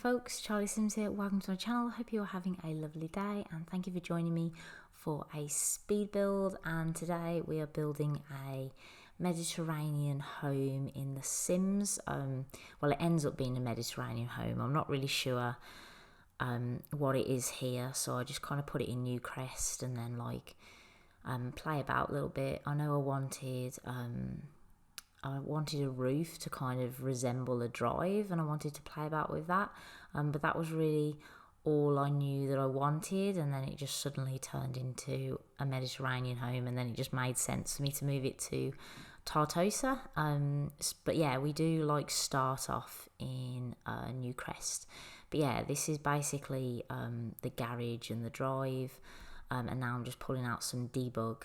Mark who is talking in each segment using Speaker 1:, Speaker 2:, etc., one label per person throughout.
Speaker 1: folks, Charlie Sims here. Welcome to my channel. Hope you're having a lovely day and thank you for joining me for a speed build. And today we are building a Mediterranean home in The Sims. Well, it ends up being a Mediterranean home. I'm not really sure what it is here, so I just kind of put it in Newcrest and then play about a little bit. I know I wanted a roof to kind of resemble a drive, and I wanted to play about with that, but that was really all I knew that I wanted, and then it just suddenly turned into a Mediterranean home, and then it just made sense for me to move it to Tartosa. But yeah, we do start off in Newcrest, but yeah, this is basically the garage and the drive, and now I'm just pulling out some debug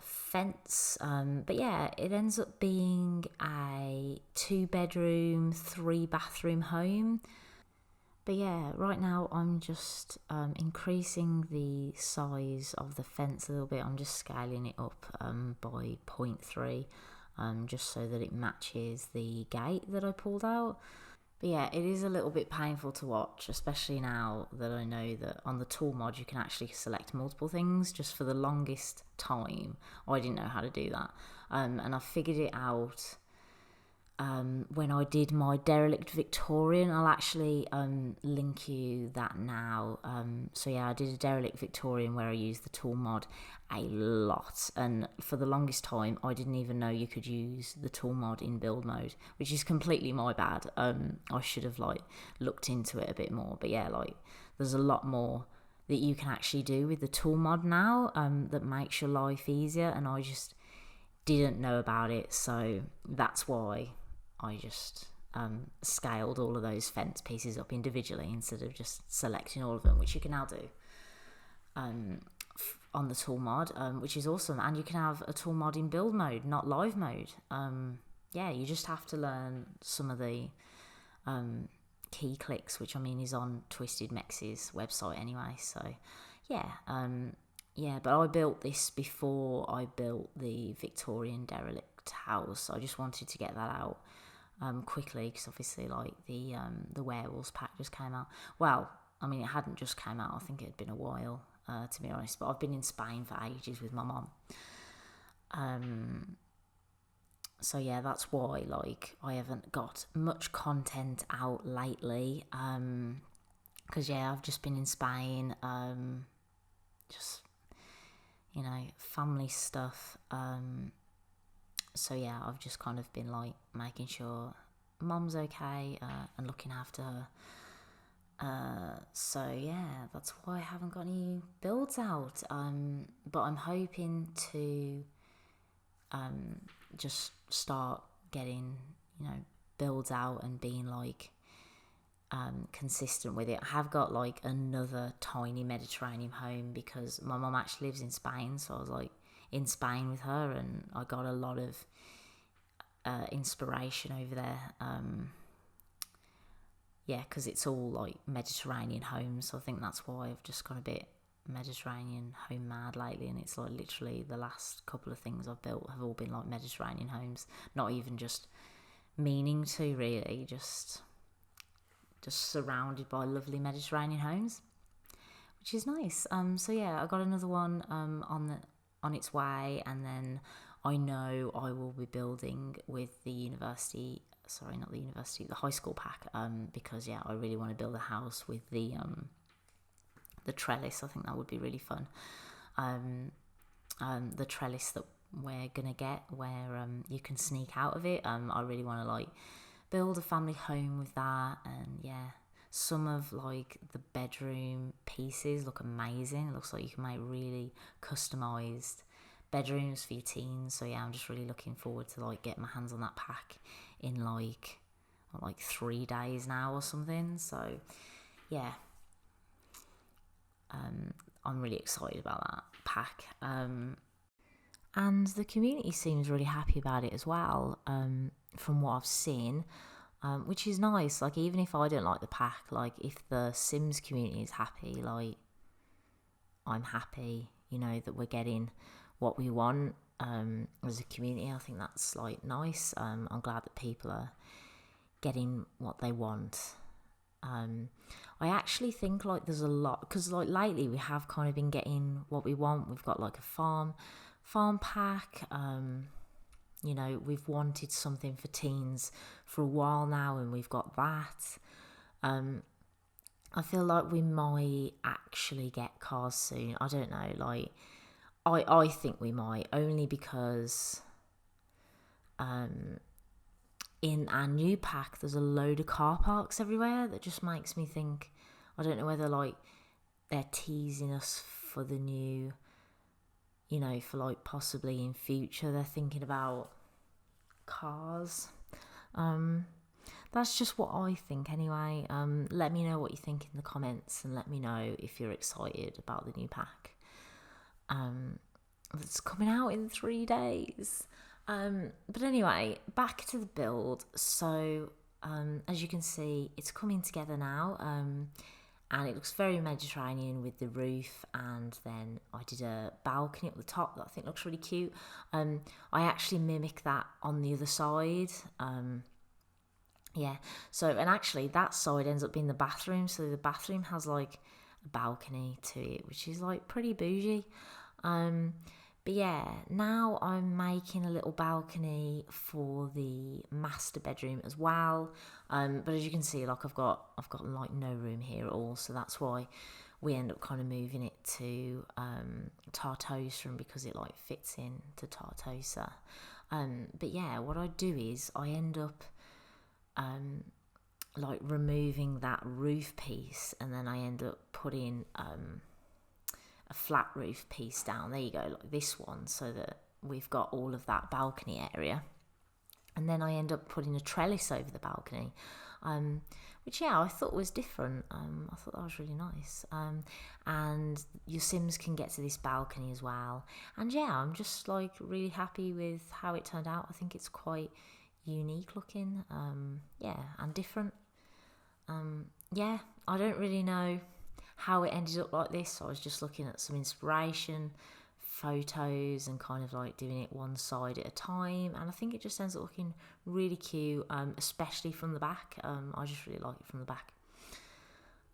Speaker 1: fence, but yeah, it ends up being a 2-bedroom 3-bathroom home. But yeah, right now I'm just increasing the size of the fence a little bit. I'm just scaling it up by 0.3, just so that it matches the gate that I pulled out. But yeah, it is a little bit painful to watch, especially now that I know that on the tool mod you can actually select multiple things. Just for the longest time, I didn't know how to do that. And I figured it out when I did my derelict Victorian. I'll actually link you that now. So yeah, I did a derelict Victorian where I used the tool mod a lot, and for the longest time I didn't even know you could use the tool mod in build mode, which is completely my bad. I should have looked into it a bit more. But yeah, there's a lot more that you can actually do with the tool mod now, that makes your life easier, and I just didn't know about it, so that's why I just scaled all of those fence pieces up individually instead of just selecting all of them, which you can now do on the tool mod, which is awesome. And you can have a tool mod in build mode, not live mode. Yeah, you just have to learn some of the key clicks, which I mean is on Twisted Mex's website anyway. So yeah, yeah, but I built this before I built the Victorian derelict house. So I just wanted to get that out quickly, because obviously the werewolves pack just came out. Well, I mean, it hadn't just come out. I think it had been a while, to be honest, but I've been in Spain for ages with my mum. So yeah, that's why I haven't got much content out lately, because yeah, I've just been in Spain, just, you know, family stuff. So yeah, I've just kind of been making sure mum's okay, and looking after her. So yeah, that's why I haven't got any builds out. But I'm hoping to just start getting, you know, builds out and being consistent with it. I have got another tiny Mediterranean home because my mum actually lives in Spain, so I was in Spain with her, and I got a lot of inspiration over there. Yeah, because it's all Mediterranean homes, so I think that's why I've just got a bit Mediterranean home mad lately, and it's literally the last couple of things I've built have all been Mediterranean homes, not even just meaning to, really, just surrounded by lovely Mediterranean homes, which is nice. So yeah, I got another one on its way, and then I know I will be building with the high school pack, because yeah, I really want to build a house with the trellis. I think that would be really fun. The trellis that we're gonna get, where you can sneak out of it. I really want to build a family home with that, and yeah, some of the bedroom pieces look amazing. It looks like you can make really customized bedrooms for your teens. So yeah, I'm just really looking forward to getting my hands on that pack in 3 days now or something. So yeah, I'm really excited about that pack, and the community seems really happy about it as well, from what I've seen, which is nice. Even if I don't like the pack, if the Sims community is happy, I'm happy, you know, that we're getting what we want as a community. I think that's nice. I'm glad that people are getting what they want, I actually think like there's a lot, because like lately we have kind of been getting what we want. We've got like a farm pack. You know, we've wanted something for teens for a while now, and we've got that. I feel like we might actually get cars soon. I don't know, like I think we might, only because in our new pack there's a load of car parks everywhere that just makes me think, I don't know whether like they're teasing us for the new, you know, for like possibly in future they're thinking about cars. That's just what I think anyway. Let me know what you think in the comments, and let me know if you're excited about the new pack. It's coming out in 3 days. But anyway, back to the build. So as you can see, it's coming together now, and it looks very Mediterranean with the roof, and then I did a balcony up the top that I think looks really cute. I actually mimic that on the other side. Yeah, so, and actually that side ends up being the bathroom, so the bathroom has like a balcony to it, which is like pretty bougie. But yeah, now I'm making a little balcony for the master bedroom as well. But as you can see, like I've got like no room here at all, so that's why we end up kind of moving it to Tartosa, because it like fits in to Tartosa. But yeah, what I do is I end up like removing that roof piece, and then I end up putting a flat roof piece down. There you go, like this one, so that we've got all of that balcony area. And then I end up putting a trellis over the balcony, which I thought was different. I thought that was really nice. And your Sims can get to this balcony as well. And I'm just like really happy with how it turned out. I think it's quite unique looking, and different. I don't really know how it ended up like this. I was just looking at some inspiration photos and kind of like doing it one side at a time, and I think it just ends up looking really cute, especially from the back. I just really like it from the back.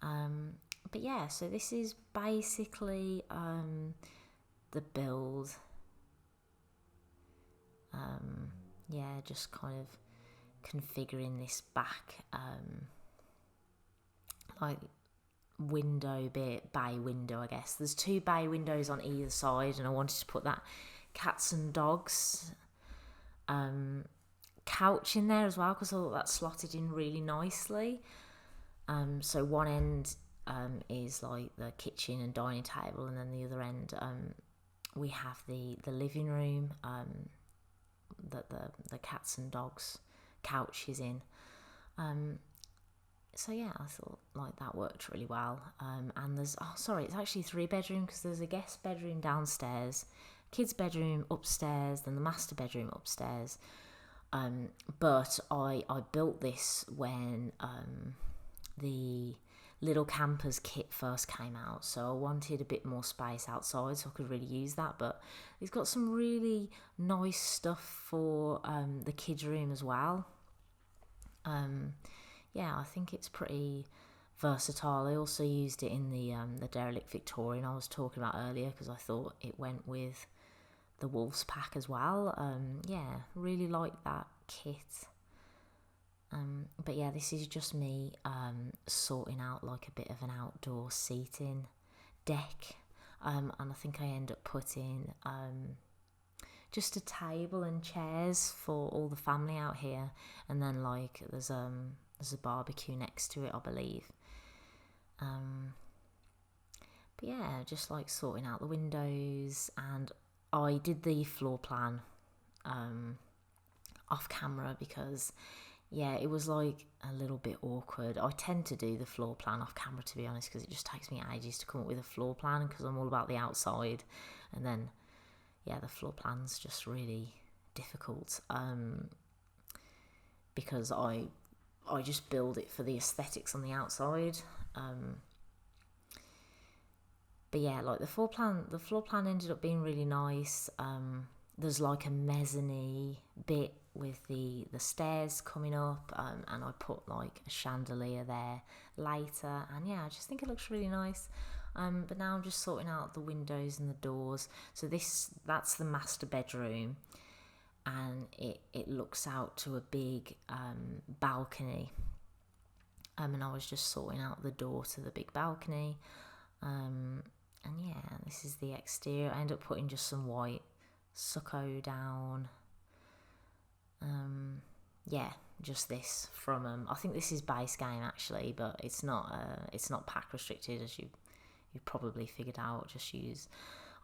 Speaker 1: But yeah, so this is basically the build. Just kind of configuring this back like window bit, bay window, I guess. There's 2 bay windows on either side, and I wanted to put that cats and dogs couch in there as well, because I thought that slotted in really nicely. So one end is like the kitchen and dining table, and then the other end we have the living room that the cats and dogs couch is in. So yeah, I thought like that worked really well. And there's it's actually 3 bedroom, because there's a guest bedroom downstairs, kids bedroom upstairs, then the master bedroom upstairs. But I built this when the little campers kit first came out, so I wanted a bit more space outside so I could really use that. But it's got some really nice stuff for the kids room as well. I think it's pretty versatile. I also used it in the derelict Victorian I was talking about earlier, because I thought it went with the Wolves pack as well. Really like that kit. But yeah, this is just me sorting out like a bit of an outdoor seating deck, and I think I end up putting just a table and chairs for all the family out here, and then like there's a barbecue next to it, I believe. But yeah, just like sorting out the windows, and I did the floor plan off camera, because it was like a little bit awkward. I tend to do the floor plan off camera, to be honest, because it just takes me ages to come up with a floor plan, because I'm all about the outside, and then the floor plan's just really difficult, because I just build it for the aesthetics on the outside. But yeah, like the floor plan ended up being really nice. there's like a mezzanine bit with the stairs coming up, and I put like a chandelier there later, and yeah, I just think it looks really nice. But now I'm just sorting out the windows and the doors. So that's the master bedroom, and it looks out to a big balcony. And I was just sorting out the door to the big balcony. And yeah, this is the exterior. I end up putting just some white stucco down. Yeah, just this from I think this is base game actually, but it's not pack restricted, as you've probably figured out.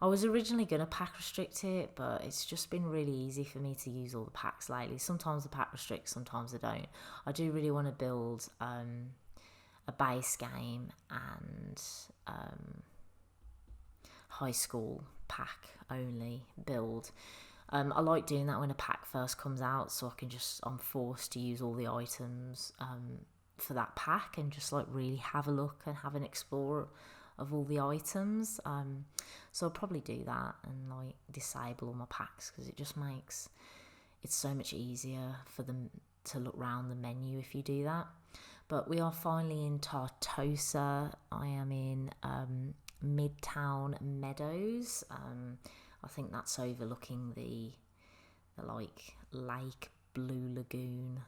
Speaker 1: I was originally going to pack restrict it, but it's just been really easy for me to use all the packs lately. Sometimes I pack restrict, sometimes I don't. I do really want to build a base game and high school pack only build. I like doing that when a pack first comes out, so I'm forced to use all the items for that pack and just like really have a look and have an explore of all the items. So I'll probably do that and like disable all my packs, because it just makes it so much easier for them to look around the menu if you do that. But we are finally in Tartosa. I am in Midtown Meadows. I think that's overlooking the like lake blue lagoon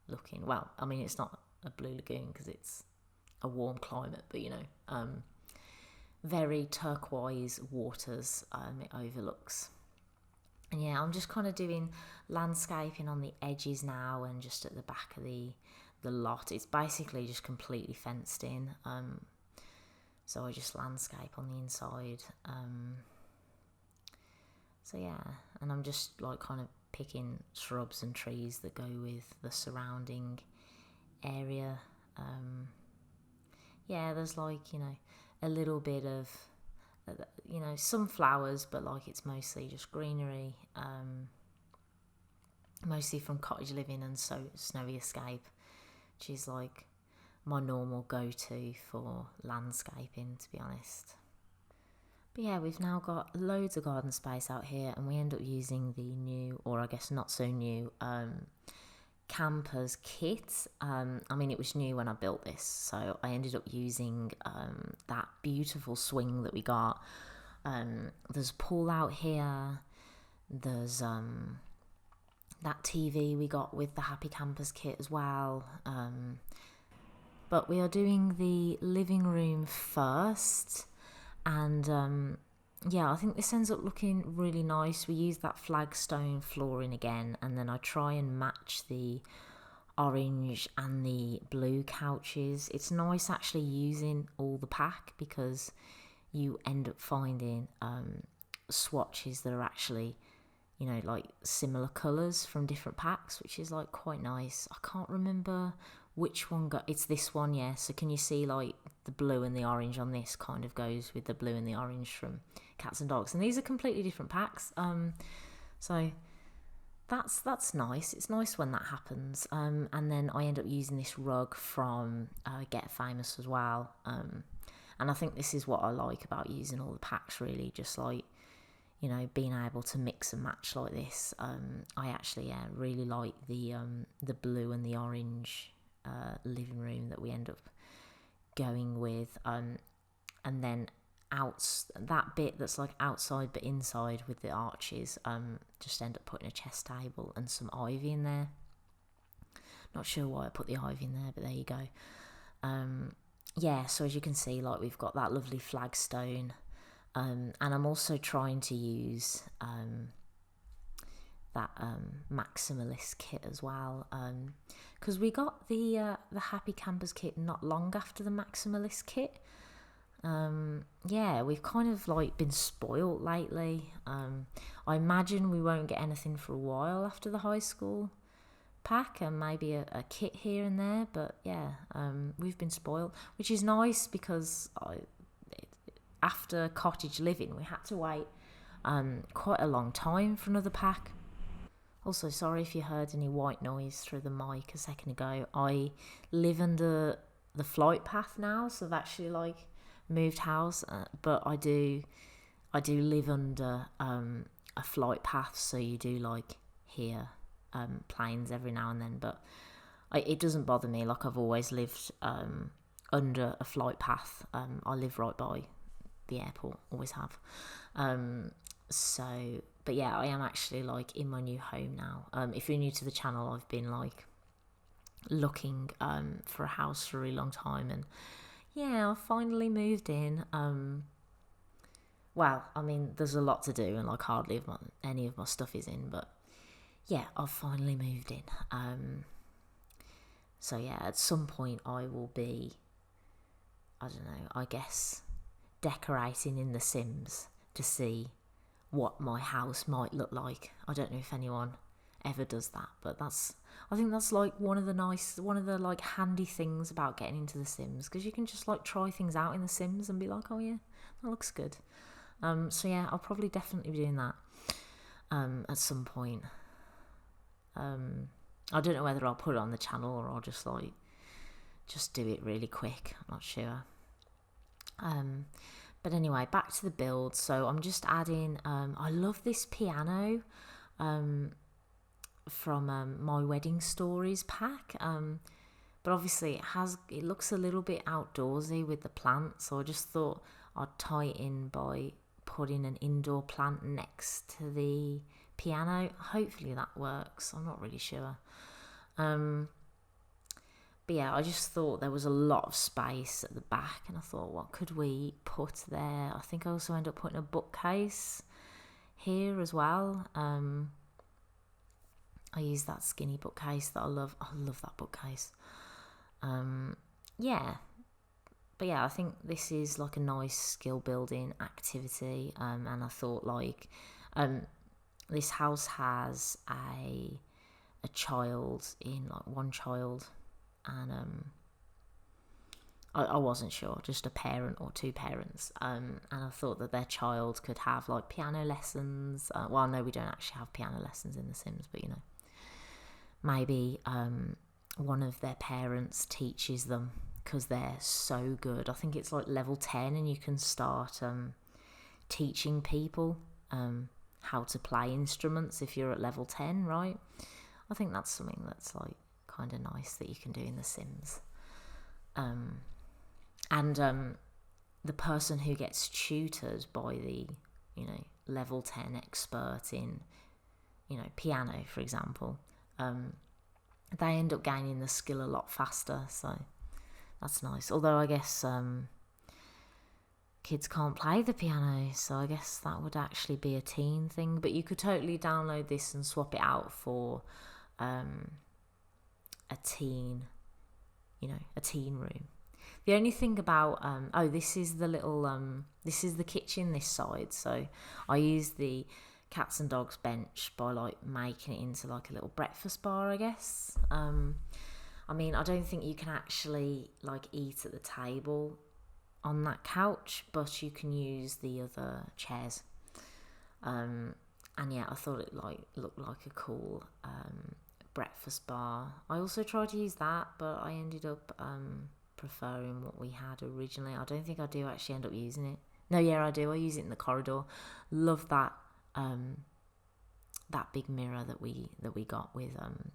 Speaker 1: looking. Well, I mean, it's not a blue lagoon because it's a warm climate, but very turquoise waters it overlooks. And yeah, I'm just kind of doing landscaping on the edges now and just at the back of the lot. It's basically just completely fenced in. So I just landscape on the inside. So yeah, and I'm just like kind of picking shrubs and trees that go with the surrounding area. Yeah, there's like, a little bit of, some flowers, but like it's mostly just greenery, mostly from cottage living and snowy escape, which is like my normal go-to for landscaping, to be honest. But yeah, we've now got loads of garden space out here, and we end up using the new, or I guess not so new, campers kit. I mean, it was new when I built this, so I ended up using that beautiful swing that we got. There's a pool out here. There's that TV we got with the Happy Campers kit as well. But we are doing the living room first. And yeah, I think this ends up looking really nice. We use that flagstone flooring again, and then I try and match the orange and the blue couches. It's nice actually using all the pack, because you end up finding swatches that are actually, like similar colours from different packs, which is like quite nice. I can't remember which one it's this one, yeah. So can you see like the blue and the orange on this kind of goes with the blue and the orange from Cats and Dogs, and these are completely different packs. So that's nice. It's nice when that happens. And then I end up using this rug from Get Famous as well. And I think this is what I like about using all the packs, really, just like, being able to mix and match like this. I actually really like the blue and the orange living room that we end up going with, and then that bit that's like outside but inside with the arches, just end up putting a chest table and some ivy in there. Not sure why I put the ivy in there, but there you go. Yeah, so as you can see, like, we've got that lovely flagstone, and I'm also trying to use that maximalist kit as well, because we got the Happy Campers kit not long after the maximalist kit. Yeah, we've kind of like been spoilt lately. I imagine we won't get anything for a while after the high school pack, and maybe a kit here and there, but yeah, we've been spoiled, which is nice, because after cottage living we had to wait quite a long time for another pack. Also, sorry if you heard any white noise through the mic a second ago. I live under the flight path now, so I've actually like moved house, but I do live under a flight path, so you do like hear planes every now and then, but it doesn't bother me. Like, I've always lived under a flight path. I live right by the airport, always have. So, but yeah, I am actually like in my new home now. If you're new to the channel, I've been like looking for a house for a really long time, and yeah, I finally moved in. Well, I mean, there's a lot to do, and like hardly any of my stuff is in, but yeah, I've finally moved in. So yeah, at some point I will be, I don't know, I guess decorating in The Sims to see what my house might look like. I don't know if anyone ever does that, but I think that's like one of the like handy things about getting into The Sims, because you can just like try things out in The Sims and be like, oh yeah, that looks good. So yeah, I'll probably definitely be doing that at some point. I don't know whether I'll put it on the channel or I'll just do it really quick. I'm not sure. But anyway, back to the build. So I'm just adding, I love this piano from My Wedding Stories pack. But obviously it looks a little bit outdoorsy with the plant. So I just thought I'd tie it in by putting an indoor plant next to the piano. Hopefully that works. I'm not really sure. But yeah, I just thought there was a lot of space at the back, and I thought, what could we put there? I think I also ended up putting a bookcase here as well. I use that skinny bookcase that I love. I love that bookcase. Yeah. But yeah, I think this is like a nice skill building activity. And I thought this house has a child in, like one child, and I wasn't sure, just a parent or two parents, and I thought that their child could have like piano lessons. Well, no, we don't actually have piano lessons in The Sims, but you know, maybe one of their parents teaches them, because they're so good. I think it's like level 10 and you can start teaching people how to play instruments if you're at level 10, right? I think that's something that's like kind of nice that you can do in The Sims. And the person who gets tutored by the, you know, level 10 expert in, you know, piano, for example, they end up gaining the skill a lot faster. So that's nice. Although I guess kids can't play the piano, so I guess that would actually be a teen thing. But you could totally download this and swap it out for a teen, you know, a teen room. The only thing about this is the little this is the kitchen this side, so I use the cats and dogs bench by like making it into like a little breakfast bar, I guess. I mean, I don't think you can actually like eat at the table on that couch, but you can use the other chairs. And yeah, I thought it like looked like a cool breakfast bar. I also tried to use that, but I ended up preferring what we had originally. I don't think I do actually end up using it. No, yeah, I do. I use it in the corridor. Love that that big mirror that we got with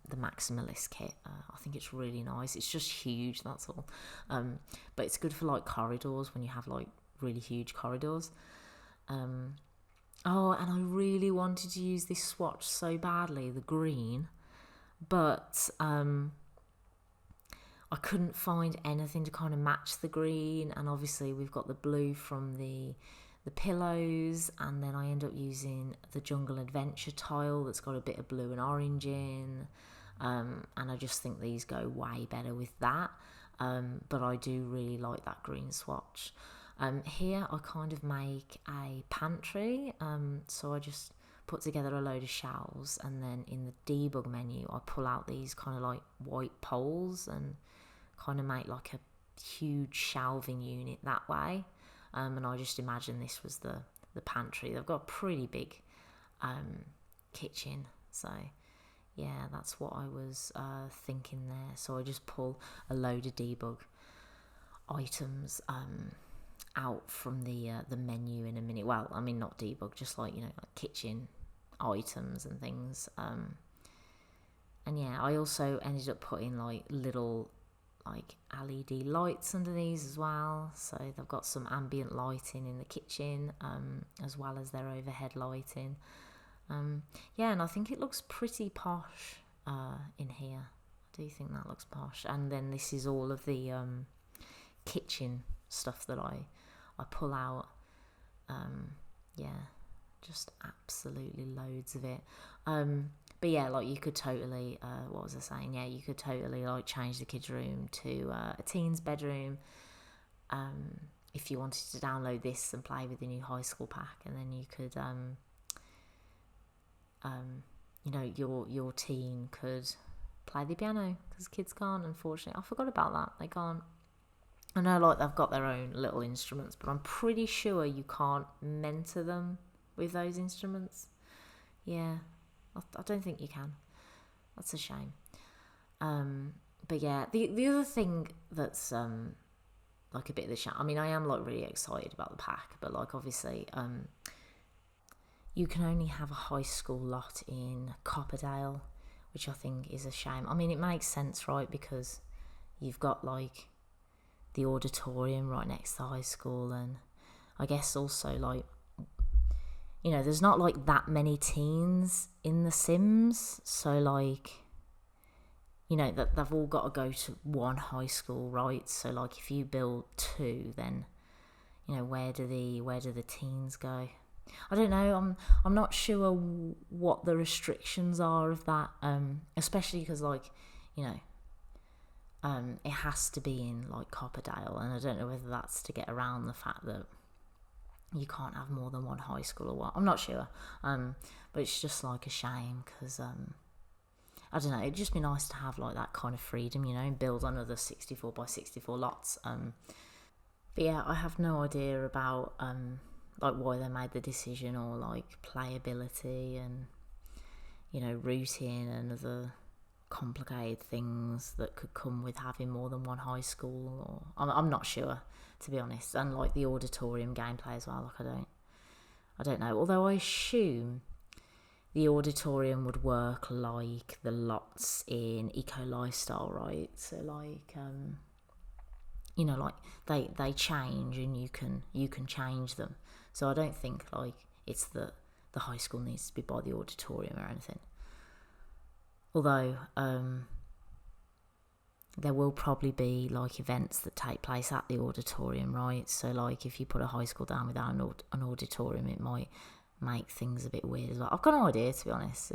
Speaker 1: the Maximalist kit. I think it's really nice. It's just huge, that's all. But it's good for like corridors when you have like really huge corridors. Oh, and I really wanted to use this swatch so badly, the green, but I couldn't find anything to kind of match the green. And obviously we've got the blue from the pillows, and then I end up using the Jungle Adventure tile that's got a bit of blue and orange in, and I just think these go way better with that. But I do really like that green swatch. Here I kind of make a pantry, so I just put together a load of shelves, and then in the debug menu I pull out these kind of like white poles and kind of make like a huge shelving unit that way. And I just imagine this was the pantry. They've got a pretty big kitchen, so yeah, that's what I was thinking there. So I just pull a load of debug items out from the menu in a minute. Well, I mean not debug, just like, you know, like kitchen items and things. And yeah, I also ended up putting like little like LED lights under these as well, so they've got some ambient lighting in the kitchen, as well as their overhead lighting. Yeah, and I think it looks pretty posh in here. I do think that looks posh. And then this is all of the kitchen stuff that I pull out. Yeah, just absolutely loads of it. But yeah, like you could totally, what was I saying? Yeah, you could totally like change the kids' room to a teen's bedroom. If you wanted to download this and play with the new high school pack, and then you could, you know, your teen could play the piano, because kids can't, unfortunately. I forgot about that. They can't. I know, like, they've got their own little instruments, but I'm pretty sure you can't mentor them with those instruments. Yeah, I don't think you can. That's a shame. But yeah, the other thing that's like a bit of the shame. I mean, I am like really excited about the pack, but like obviously, you can only have a high school lot in Copperdale, which I think is a shame. I mean, it makes sense, right? Because you've got like the auditorium right next to the high school, and I guess also like, you know, there's not like that many teens in The Sims, so like, you know, that they've all got to go to one high school, right? So like if you build two, then, you know, where do the teens go? I don't know. I'm not sure what the restrictions are of that, especially because like, you know, it has to be in like Copperdale, and I don't know whether that's to get around the fact that you can't have more than one high school or what. I'm not sure, but it's just like a shame, because I don't know, it'd just be nice to have like that kind of freedom, you know, and build another 64 by 64 lots. But yeah, I have no idea about like why they made the decision, or like playability and, you know, routing and other complicated things that could come with having more than one high school. Or I'm not sure, to be honest. And like the auditorium gameplay as well, like I don't know. Although I assume the auditorium would work like the lots in Eco Lifestyle, right? So like, you know, like they change, and you can change them. So I don't think like it's that the high school needs to be by the auditorium or anything. Although there will probably be like events that take place at the auditorium, right? So like if you put a high school down without an auditorium, it might make things a bit weird as well. I've got no idea, to be honest.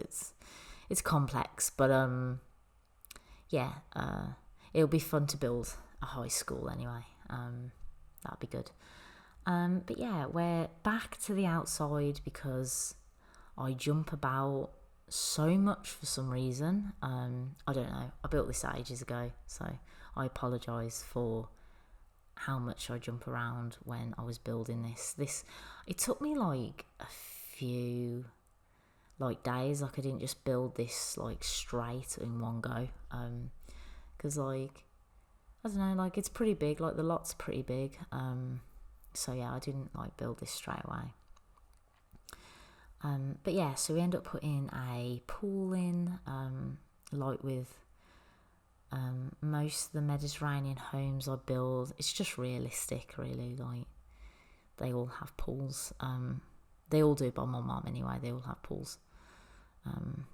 Speaker 1: It's complex, but yeah, it'll be fun to build a high school anyway. That'd be good. But yeah, we're back to the outside because I jump about so much for some reason. I don't know. I built this ages ago, so I apologise for how much I jump around when I was building this. It took me like a few like days. Like I didn't just build this like straight in one go. Because like, I don't know, like it's pretty big. Like the lot's pretty big. So yeah, I didn't like build this straight away. But yeah, so we end up putting a pool in, like with most of the Mediterranean homes I build. It's just realistic, really. Like they all have pools. They all do, by my mum anyway. They all have pools. And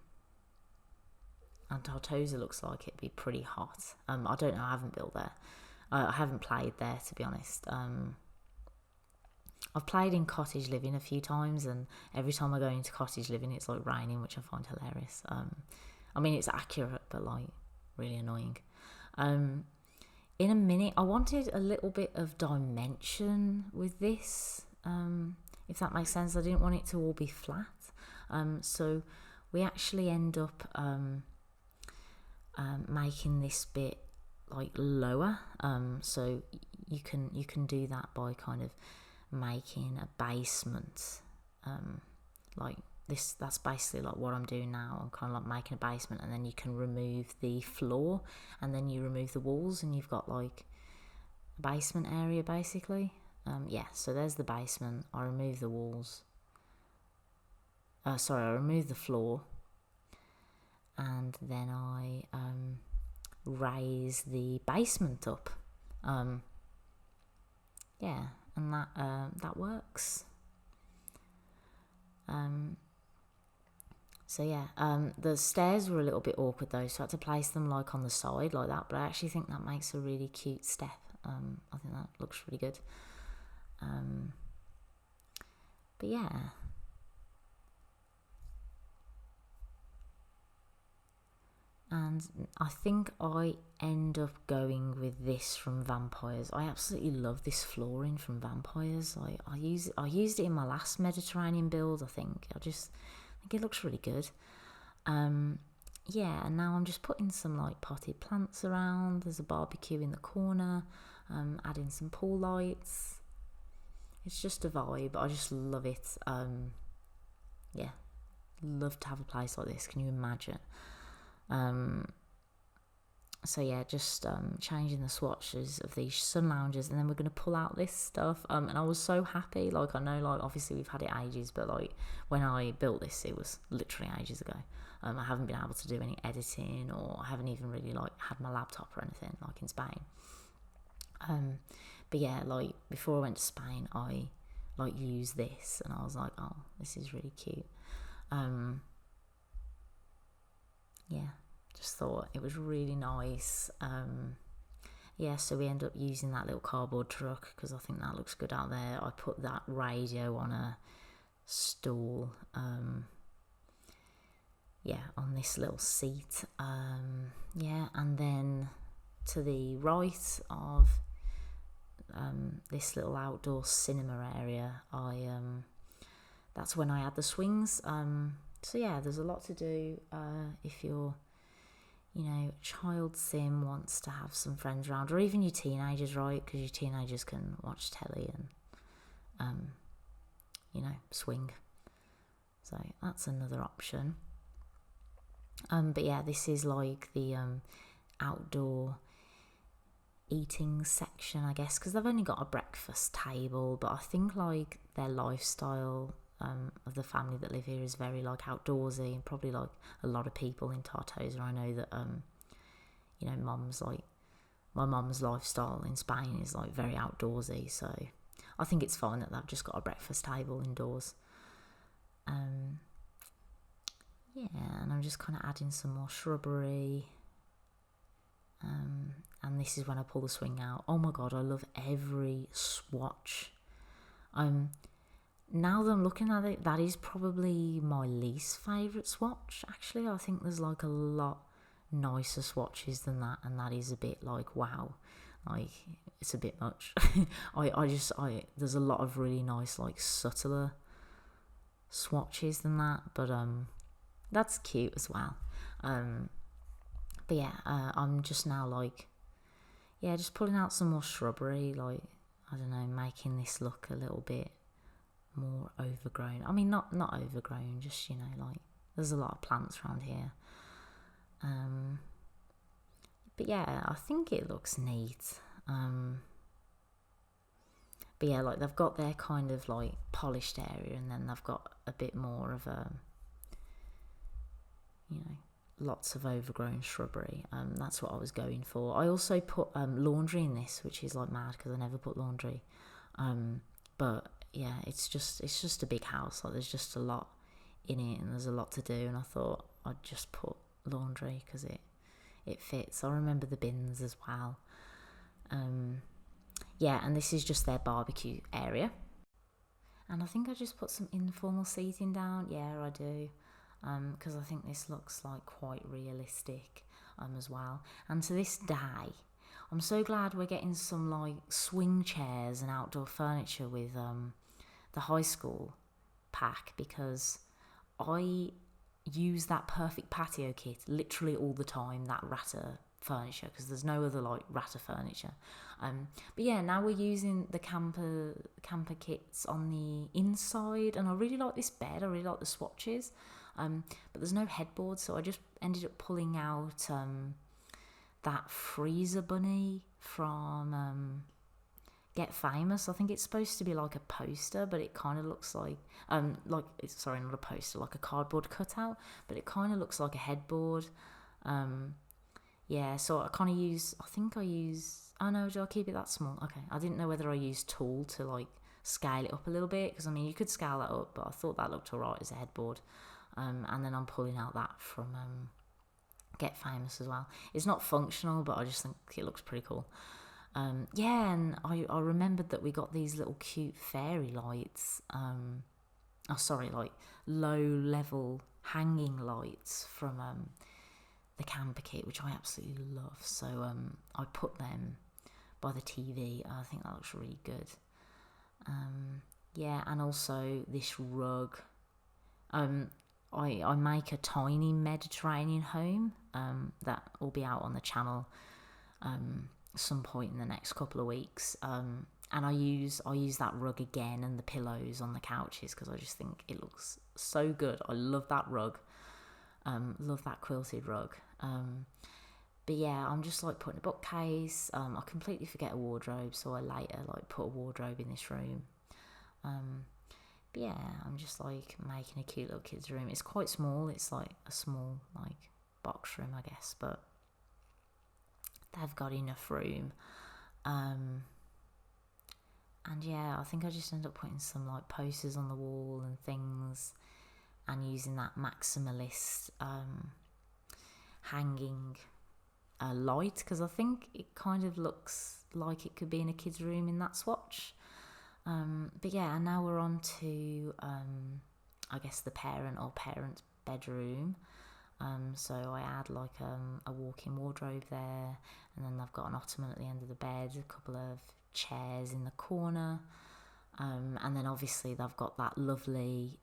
Speaker 1: Tartosa looks like it'd be pretty hot. I don't know. I haven't built there. I haven't played there, to be honest. I've played in cottage living a few times, and every time I go into cottage living, it's like raining, which I find hilarious. I mean, it's accurate, but like really annoying. In a minute, I wanted a little bit of dimension with this, if that makes sense. I didn't want it to all be flat. So we actually end up making this bit like lower. So you can do that by kind of making a basement, like this. That's basically like what I'm doing now. I'm kind of like making a basement, and then you can remove the floor, and then you remove the walls, and you've got like a basement area basically. Yeah, so there's the basement. I remove the walls, I removed the floor, and then I raised the basement up. Yeah, and that works. So yeah, the stairs were a little bit awkward though, so I had to place them like on the side like that, but I actually think that makes a really cute step. I think that looks really good. But yeah. And I think I end up going with this from Vampires. I absolutely love this flooring from Vampires. I used it in my last Mediterranean build, I think. I think it looks really good. Yeah, and now I'm just putting some like potted plants around. There's a barbecue in the corner, adding some pool lights. It's just a vibe. I just love it. Yeah, love to have a place like this. Can you imagine? So yeah, just changing the swatches of these sun loungers, and then we're going to pull out this stuff. And I was so happy. Like, I know, like, obviously we've had it ages, but like when I built this, it was literally ages ago. I haven't been able to do any editing, or I haven't even really like had my laptop or anything like in Spain. But yeah, like before I went to Spain, I like used this, and I was like, oh, this is really cute. Yeah, just thought it was really nice. Yeah, so we end up using that little cardboard truck because I think that looks good out there. I put that radio on a stool, yeah, on this little seat. Yeah, and then to the right of this little outdoor cinema area, that's when I had the swings. So yeah, there's a lot to do if you're, child sim wants to have some friends around, or even your teenagers, right? Because your teenagers can watch telly and, swing. So that's another option. But yeah, this is like the outdoor eating section, I guess, because they've only got a breakfast table, but I think like their lifestyle of the family that live here is very like outdoorsy, and probably like a lot of people in Tartosa. I know that mom's like, my mom's lifestyle in Spain is like very outdoorsy, so I think it's fine that they've just got a breakfast table indoors. Yeah, and I'm just kind of adding some more shrubbery. And this is when I pull the swing out. Oh my god, I love every swatch. Now that I'm looking at it, that is probably my least favourite swatch, actually. I think there's like a lot nicer swatches than that, and that is a bit like, wow, like it's a bit much. There's a lot of really nice, like subtler swatches than that, but that's cute as well. But yeah, I'm just now like, yeah, just pulling out some more shrubbery, like, I don't know, making this look a little bit more overgrown. I mean, not overgrown, just, like, there's a lot of plants around here. But yeah, I think it looks neat. But yeah, like, they've got their kind of like polished area, and then they've got a bit more of a, lots of overgrown shrubbery. That's what I was going for. I also put laundry in this, which is like mad because I never put laundry. But yeah, it's just a big house. Like, there's just a lot in it, and there's a lot to do. And I thought I'd just put laundry because it fits. I remember the bins as well. Yeah, and this is just their barbecue area. And I think I just put some informal seating down. Yeah, I do. Because I think this looks like quite realistic as well. And to this day, I'm so glad we're getting some like swing chairs and outdoor furniture with the high school pack, because I use that perfect patio kit literally all the time, that Ratter furniture, because there's no other like Ratter furniture. But yeah, now we're using the camper kits on the inside, and I really like this bed. I really like the swatches. But there's no headboard, so I just ended up pulling out that freezer bunny from Get Famous. I think it's supposed to be like a poster, but it kind of looks like it's, sorry, not a poster, like a cardboard cutout, but it kind of looks like a headboard. Yeah, so I kind of oh no, do I keep it that small? Okay, I didn't know whether I used Tool to like scale it up a little bit, because I mean you could scale that up, but I thought that looked alright as a headboard. And then I'm pulling out that from Get Famous as well. It's not functional, but I just think it looks pretty cool. Yeah, and I remembered that we got these little cute fairy lights. Like low level hanging lights from the camper kit, which I absolutely love. So I put them by the TV. I think that looks really good. Yeah, and also this rug. I make a tiny Mediterranean home that will be out on the channel some point in the next couple of weeks. And I use that rug again and the pillows on the couches because I just think it looks so good. I love that rug. Love that quilted rug. But yeah, I'm just like putting a bookcase. I completely forget a wardrobe, so I later like put a wardrobe in this room. But yeah, I'm just like making a cute little kids room. It's quite small. It's like a small like box room, I guess, but they've got enough room. And yeah, I think I just end up putting some like posters on the wall and things, and using that maximalist hanging light, because I think it kind of looks like it could be in a kid's room in that swatch. But yeah, and now we're on to I guess the parent's bedroom. So I add like a walk-in wardrobe there, and then I've got an ottoman at the end of the bed, a couple of chairs in the corner, and then obviously they've got that lovely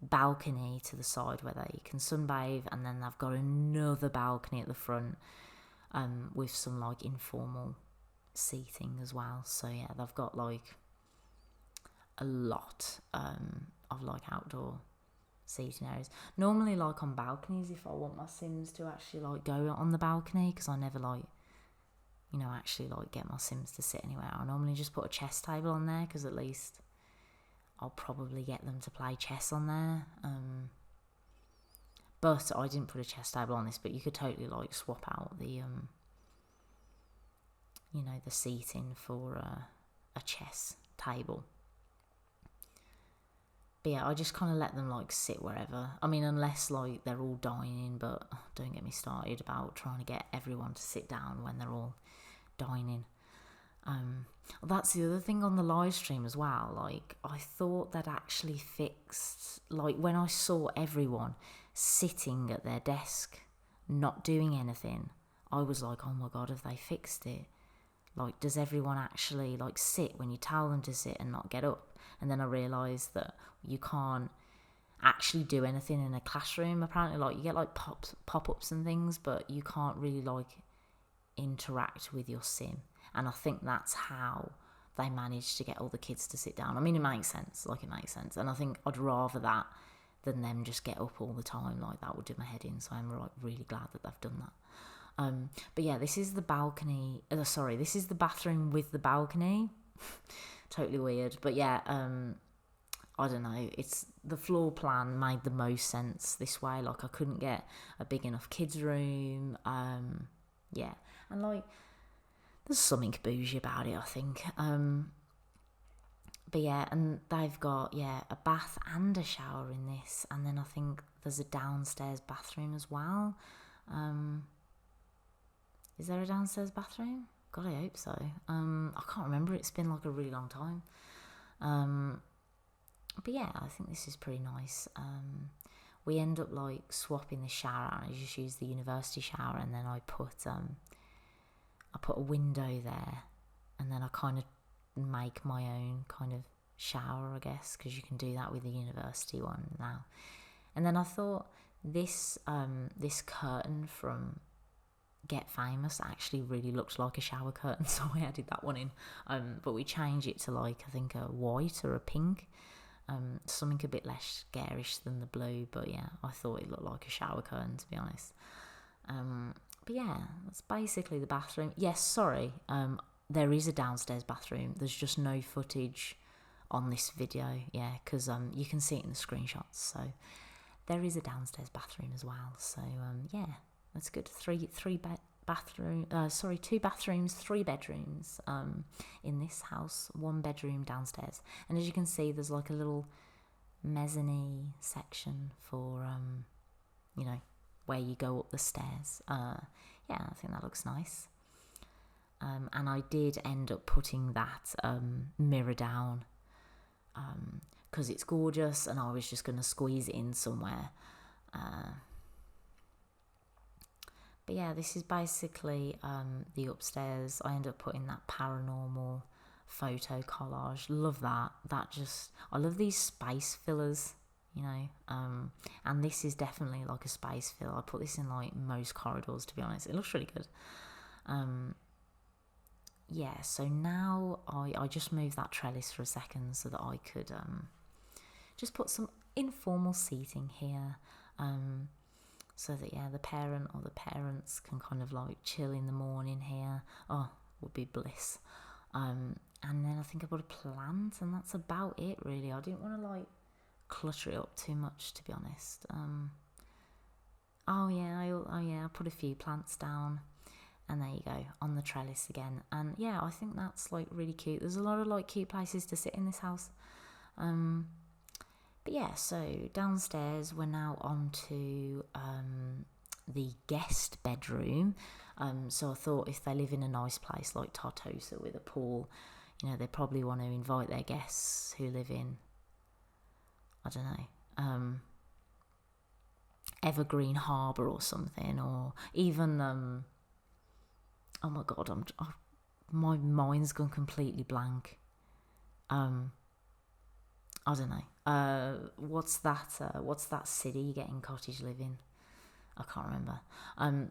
Speaker 1: balcony to the side where they can sunbathe, and then they've got another balcony at the front with some like informal seating as well. So yeah, they've got like a lot of like outdoor seating areas. Normally like on balconies, if I want my Sims to actually like go on the balcony, because I never like, you know, actually like get my Sims to sit anywhere, I normally just put a chess table on there, because at least I'll probably get them to play chess on there. But I didn't put a chess table on this, but you could totally like swap out the you know, the seating for a chess table. But yeah, I just kind of let them like sit wherever. I mean, unless like they're all dining, but don't get me started about trying to get everyone to sit down when they're all dining. That's the other thing on the live stream as well. Like, I thought they'd actually fixed, like when I saw everyone sitting at their desk, not doing anything, I was like, oh my God, have they fixed it? Like, does everyone actually like sit when you tell them to sit and not get up? And then I realised that you can't actually do anything in a classroom. Apparently, like you get like pop-ups and things, but you can't really like interact with your sim. And I think that's how they managed to get all the kids to sit down. I mean, it makes sense. And I think I'd rather that than them just get up all the time. Like, that would do my head in. So I'm like really glad that they've done that. But yeah, this is the balcony. This is the bathroom with the balcony. Totally weird. But yeah, I don't know. It's the floor plan made the most sense this way. Like, I couldn't get a big enough kids' room. Yeah, and like, there's something bougie about it, I think. But yeah, and they've got a bath and a shower in this, and then I think there's a downstairs bathroom as well. Is there a downstairs bathroom? God, I hope so. I can't remember. It's been like a really long time. But yeah, I think this is pretty nice. We end up like swapping the shower. I just use the university shower, and then I put a window there, and then I kind of make my own kind of shower, I guess, because you can do that with the university one now. And then I thought this curtain from Get Famous actually really looked like a shower curtain, so I added that one in. But we changed it to like, I think, a white or a pink, something a bit less garish than the blue. But yeah, I thought it looked like a shower curtain, to be honest. But yeah, that's basically the bathroom. Yes, sorry. there is a downstairs bathroom. There's just no footage on this video, yeah, because you can see it in the screenshots. So there is a downstairs bathroom as well. So yeah, that's good. Two bathrooms, 3 bedrooms in this house, 1 bedroom downstairs. And as you can see, there's like a little mezzanine section for you know, where you go up the stairs. Yeah, I think that looks nice. And I did end up putting that mirror down because it's gorgeous, and I was just going to squeeze it in somewhere. But yeah, this is basically the upstairs. I ended up putting that paranormal photo collage. Love that. I love these space fillers, you know. And this is definitely like a space fill. I put this in like most corridors, to be honest. It looks really good. Yeah, so now I just moved that trellis for a second so that I could just put some informal seating here, so that, yeah, the parent or the parents can kind of like chill in the morning here. Oh, would be bliss. And then I think I put a plant, and that's about it really. I didn't want to like clutter it up too much, to be honest. I put a few plants down. And there you go, on the trellis again. And yeah, I think that's like really cute. There's a lot of like cute places to sit in this house. But yeah, so downstairs we're now on to the guest bedroom. So I thought if they live in a nice place like Tartosa with a pool, you know, they probably want to invite their guests who live in, I don't know, Evergreen Harbour or something, or even oh my god, my mind's gone completely blank. I don't know. What's that city you get in cottage living? I can't remember.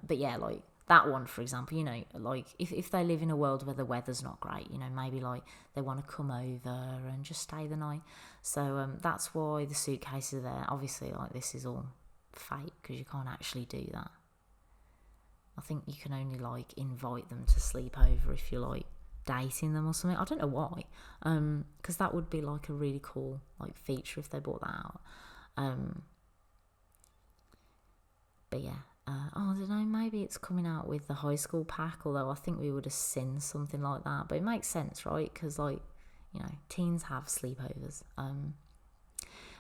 Speaker 1: But yeah, like that one, for example, you know, like if they live in a world where the weather's not great, you know, maybe like they want to come over and just stay the night. So that's why the suitcases are there. Obviously, like this is all fake because you can't actually do that. I think you can only like invite them to sleep over if you're like dating them or something. I don't know why, because that would be like a really cool like feature if they brought that out. But yeah, I don't know, maybe it's coming out with the high school pack, although I think we would have seen something like that. But it makes sense, right? Because like, you know, teens have sleepovers.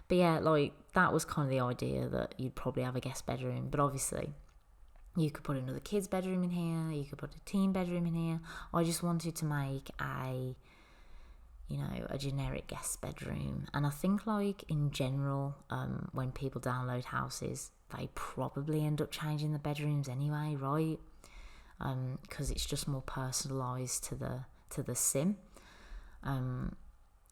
Speaker 1: But yeah, like that was kind of the idea, that you'd probably have a guest bedroom, but obviously you could put another kid's bedroom in here, you could put a teen bedroom in here. I just wanted to make a generic guest bedroom. And I think like in general, when people download houses, they probably end up changing the bedrooms anyway, right? Because it's just more personalised to the sim.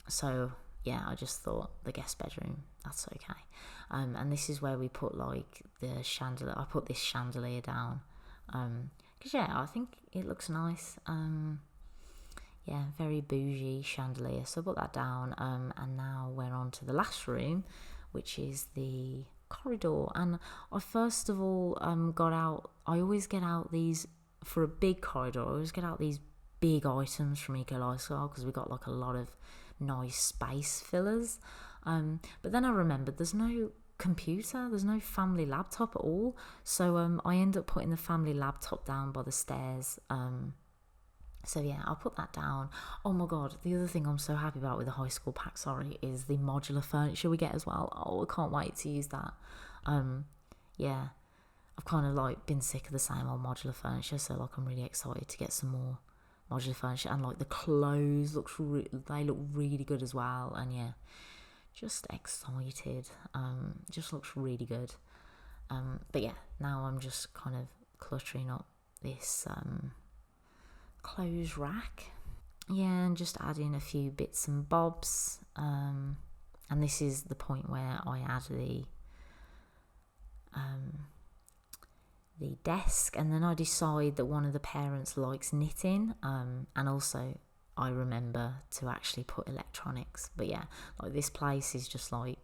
Speaker 1: So yeah, I just thought the guest bedroom, that's okay. And this is where we put like the chandelier. I put this chandelier down because yeah, I think it looks nice. Yeah, very bougie chandelier. So I put that down. And now we're on to the last room, which is the corridor. And I first of all I always get out these, for a big corridor, I always get out these big items from Eco Lifestyle because we got like a lot of nice space fillers. But then I remembered there's no computer, there's no family laptop at all. So I end up putting the family laptop down by the stairs. So yeah, I'll put that down. Oh my god, the other thing I'm so happy about with the high school pack, is the modular furniture we get as well. Oh, I can't wait to use that. Yeah, I've kind of like been sick of the same old modular furniture, so like I'm really excited to get some more modular furniture. And like the clothes they look really good as well. And yeah, just excited. Just looks really good. But yeah, now I'm just kind of cluttering up this clothes rack. Yeah, and just adding a few bits and bobs. And this is the point where I add the desk, and then I decide that one of the parents likes knitting, and also I remember to actually put electronics. But yeah, like this place is just like,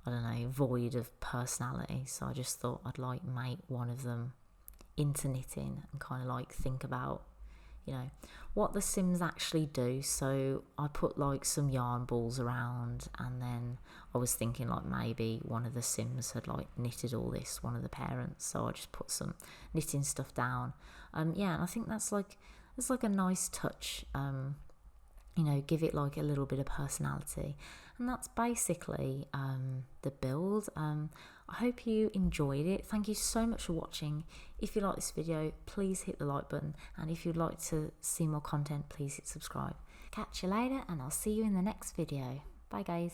Speaker 1: I don't know, void of personality, so I just thought I'd like make one of them into knitting and kind of like think about, you know, what the Sims actually do. So I put like some yarn balls around, and then I was thinking like maybe one of the Sims had like knitted all this, one of the parents, so I just put some knitting stuff down. Yeah, and I think that's like, it's like a nice touch, you know, give it like a little bit of personality. And that's basically the build. I hope you enjoyed it. Thank you so much for watching. If you like this video, please hit the like button, and if you'd like to see more content, please hit subscribe. Catch you later, and I'll see you in the next video. Bye guys.